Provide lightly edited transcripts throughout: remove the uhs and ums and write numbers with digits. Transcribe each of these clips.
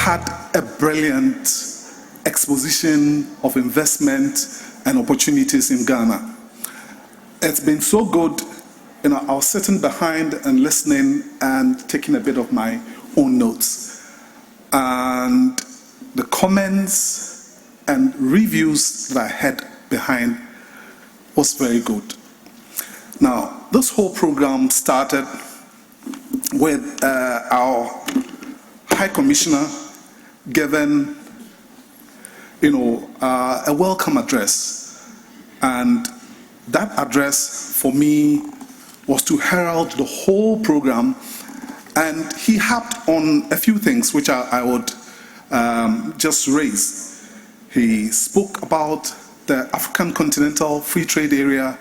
had a brilliant exposition of investment and opportunities in Ghana. It's been so good. I was sitting behind and listening and taking a bit of my own notes. And the comments and reviews that I had behind was very good. Now, this whole program started with our High Commissioner giving, a welcome address. And that address for me was to herald the whole program, and he harped on a few things which I would just raise. He spoke about the African Continental Free Trade Area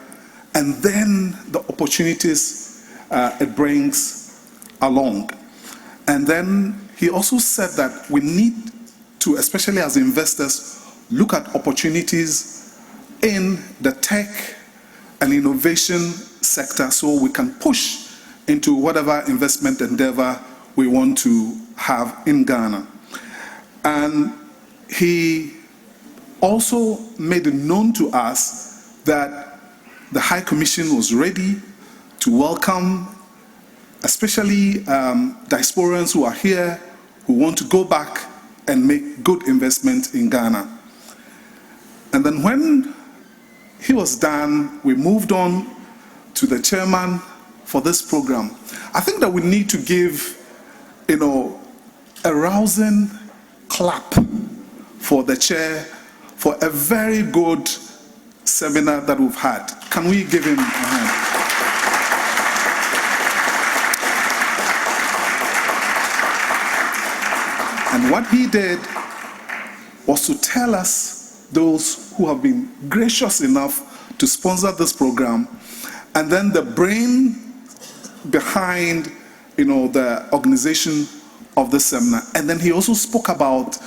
and then the opportunities it brings along. And then he also said that we need to, especially as investors, look at opportunities in the tech and innovation sector so we can push into whatever investment endeavor we want to have in Ghana. And he also made it known to us that the High Commission was ready to welcome especially diasporans who are here, who want to go back and make good investment in Ghana. And then when he was done, we moved on to the chairman for this program. I think that we need to give, a rousing clap for the chair for a very good seminar that we've had. Can we give him a hand? And what he did was to tell us, those who have been gracious enough to sponsor this program, and then the brain behind, the organization of this seminar. And then he also spoke about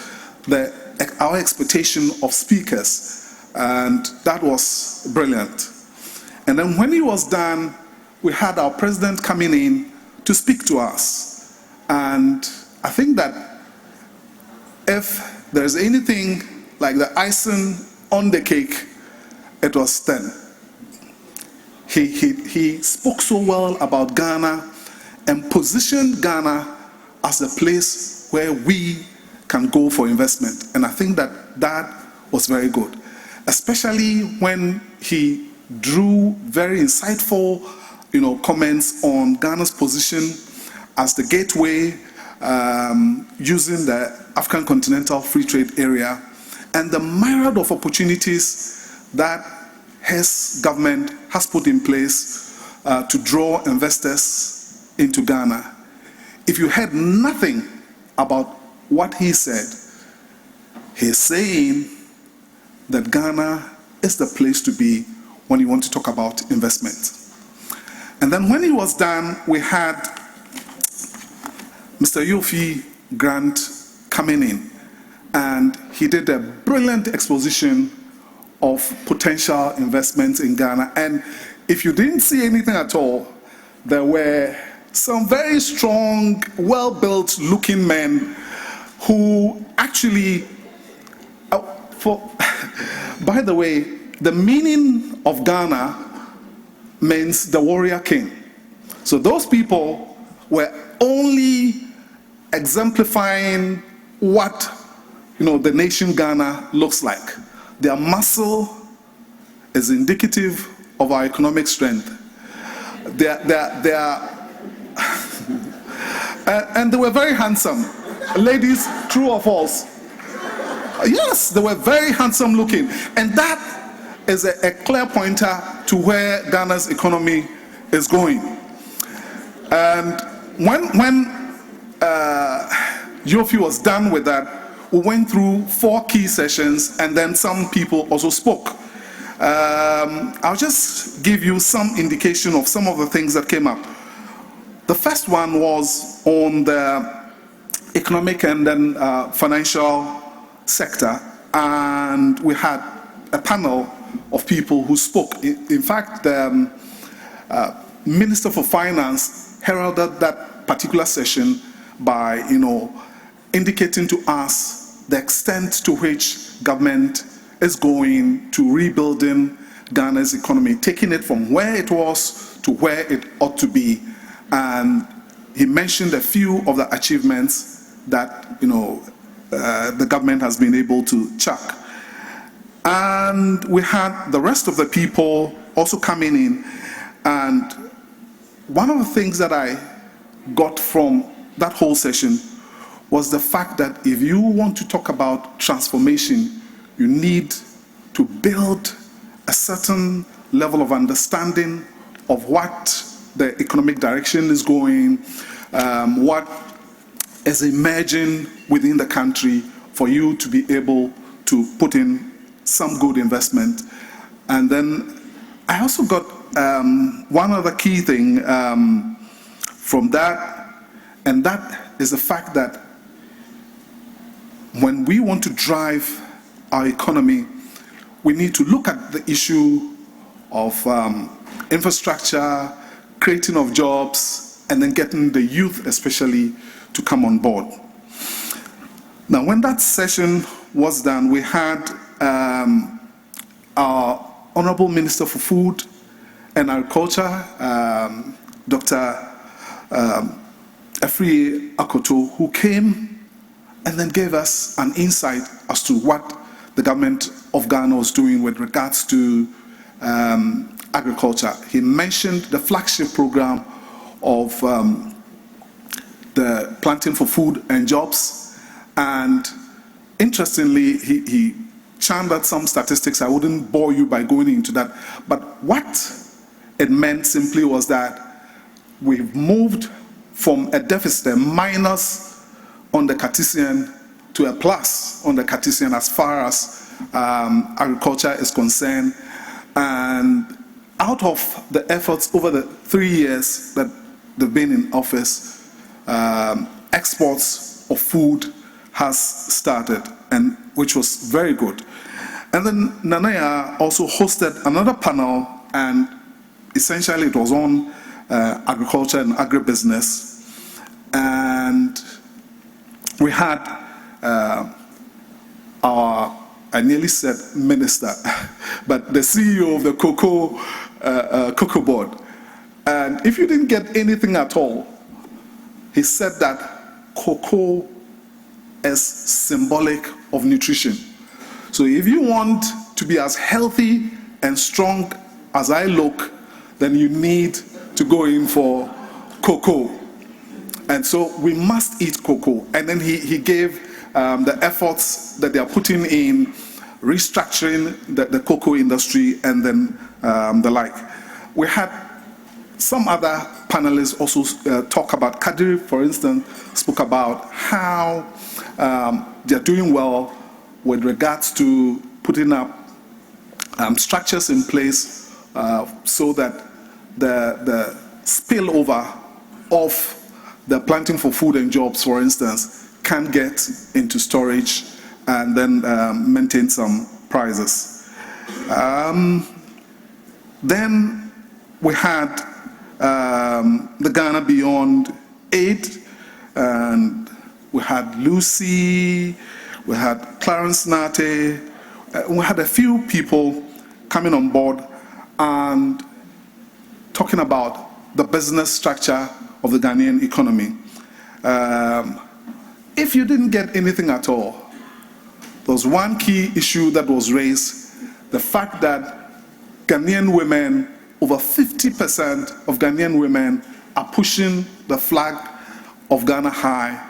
our expectation of speakers, and that was brilliant. And then when he was done, we had our president coming in to speak to us. And I think that if there's anything like the icing on the cake, it was then. He spoke so well about Ghana and positioned Ghana as a place where we can go for investment. And I think that was very good, especially when he drew very insightful, comments on Ghana's position as the gateway, using the African Continental Free Trade Area, and the myriad of opportunities that his government has put in place to draw investors into Ghana. If you heard nothing about what he said, he's saying that Ghana is the place to be when you want to talk about investment. And then when he was done, we had Mr. Yofi Grant coming in, and he did a brilliant exposition of potential investments in Ghana. And if you didn't see anything at all, there were some very strong, well-built looking men who actually, by the way, the meaning of Ghana means the warrior king. So those people were only exemplifying what the nation Ghana looks like. Their muscle is indicative of our economic strength. And they were very handsome. Ladies, true or false? Yes, they were very handsome looking. And that is a clear pointer to where Ghana's economy is going. And when Yofi was done with that, we went through 4 key sessions, and then some people also spoke. I'll just give you some indication of some of the things that came up. The first one was on the economic and then financial sector, and we had a panel of people who spoke. In fact, the Minister for Finance heralded that particular session by, indicating to us the extent to which government is going to rebuilding Ghana's economy, taking it from where it was to where it ought to be. And he mentioned a few of the achievements that the government has been able to chuck. And we had the rest of the people also coming in. And one of the things that I got from that whole session was the fact that if you want to talk about transformation, you need to build a certain level of understanding of what the economic direction is going, what is emerging within the country for you to be able to put in some good investment. And then I also got one other key thing from that, and that is the fact that when we want to drive our economy, we need to look at the issue of infrastructure, creating of jobs, and then getting the youth especially to come on board. Now, when that session was done, we had our Honorable Minister for Food and Agriculture, Dr. Ofori-Atta, who came and then gave us an insight as to what the government of Ghana was doing with regards to agriculture. He mentioned the flagship program of the Planting for Food and Jobs, and interestingly, he chimed out some statistics. I wouldn't bore you by going into that, but what it meant simply was that we've moved from a deficit, a minus on the Cartesian, to a plus on the Cartesian as far as agriculture is concerned. And out of the efforts over the 3 years that they've been in office, exports of food has started, and which was very good. And then Nanaya also hosted another panel, and essentially it was on agriculture and agribusiness. And we had I nearly said minister, but the CEO of the cocoa board. And if you didn't get anything at all, he said that cocoa is symbolic of nutrition. So if you want to be as healthy and strong as I look, then you need to go in for cocoa. And so we must eat cocoa. And then he gave the efforts that they are putting in restructuring the cocoa industry, and then the like. We had some other panelists also talk about Kadiri, for instance, spoke about how they're doing well with regards to putting up structures in place so that the spillover of the Planting for Food and Jobs, for instance, can get into storage and then maintain some prices. Then we had the Ghana Beyond Aid, and we had Lucy, we had Clarence Nate, we had a few people coming on board and talking about the business structure of the Ghanaian economy. If you didn't get anything at all, there was one key issue that was raised, the fact that Ghanaian women, over 50% of Ghanaian women are pushing the flag of Ghana high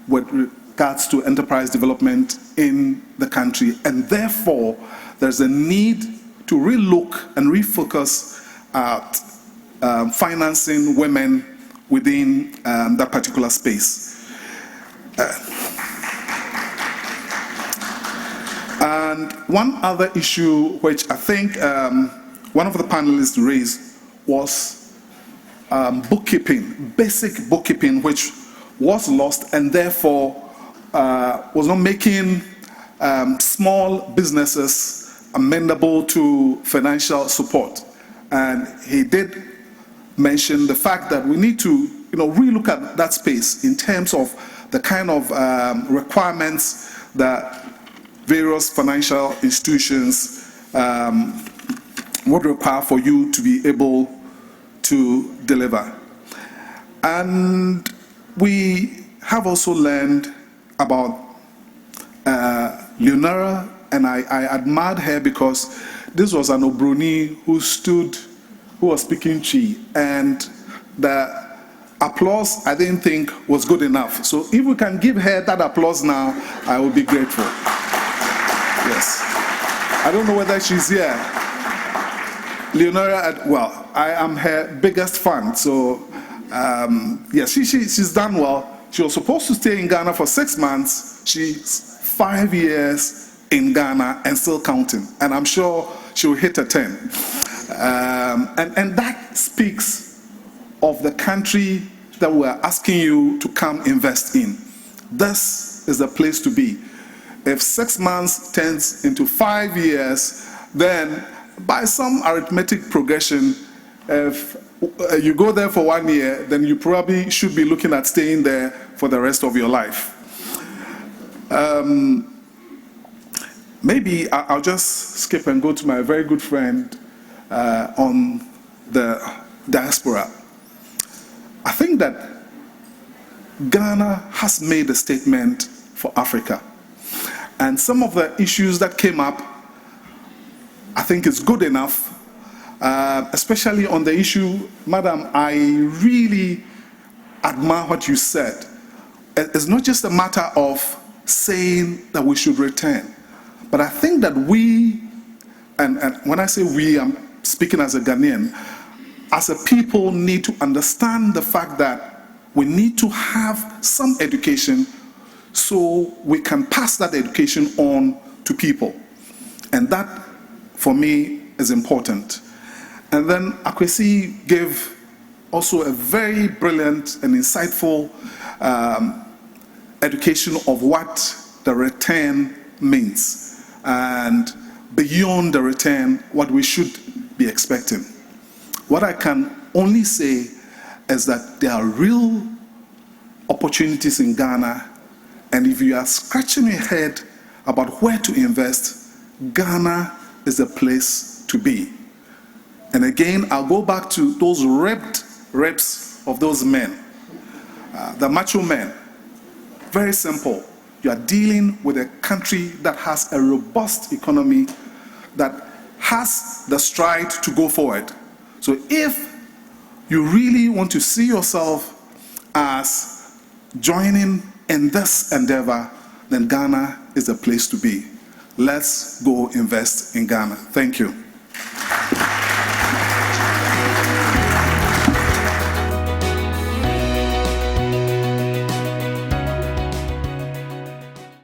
with regards to enterprise development in the country. And therefore, there's a need to relook and refocus at financing women within that particular space. And one other issue which I think one of the panelists raised was bookkeeping, basic bookkeeping, which was lost and therefore was not making small businesses amenable to financial support. And he did mention the fact that we need to relook at that space in terms of the kind of requirements that various financial institutions would require for you to be able to deliver. And we have also learned about Leonora, and I admired her because this was an Obroni who was speaking Chi, and the applause I didn't think was good enough. So if we can give her that applause now, I will be grateful. Yes. I don't know whether she's here. Leonora, well, I am her biggest fan, so yes, she's done well. She was supposed to stay in Ghana for 6 months. She's 5 years in Ghana and still counting, and I'm sure she'll hit a 10. And that speaks of the country that we're asking you to come invest in. This is the place to be. If 6 months turns into 5 years, then by some arithmetic progression, if you go there for 1 year, then you probably should be looking at staying there for the rest of your life. Maybe I'll just skip and go to my very good friend on the diaspora. I think that Ghana has made a statement for Africa. And some of the issues that came up, I think is good enough, especially on the issue, Madam, I really admire what you said. It's not just a matter of saying that we should return, but I think that we, and when I say we, I'm speaking as a Ghanaian, as a people need to understand the fact that we need to have some education so we can pass that education on to people. And that, for me, is important. And then Akwesi gave also a very brilliant and insightful education of what the return means, and beyond the return, what we should be expecting. What I can only say is that there are real opportunities in Ghana, and if you are scratching your head about where to invest, Ghana is a place to be. And again, I'll go back to those reps of those men, the macho men. Very simple. You are dealing with a country that has a robust economy, that has the stride to go forward. So if you really want to see yourself as joining in this endeavor, then Ghana is the place to be. Let's go invest in Ghana. Thank you.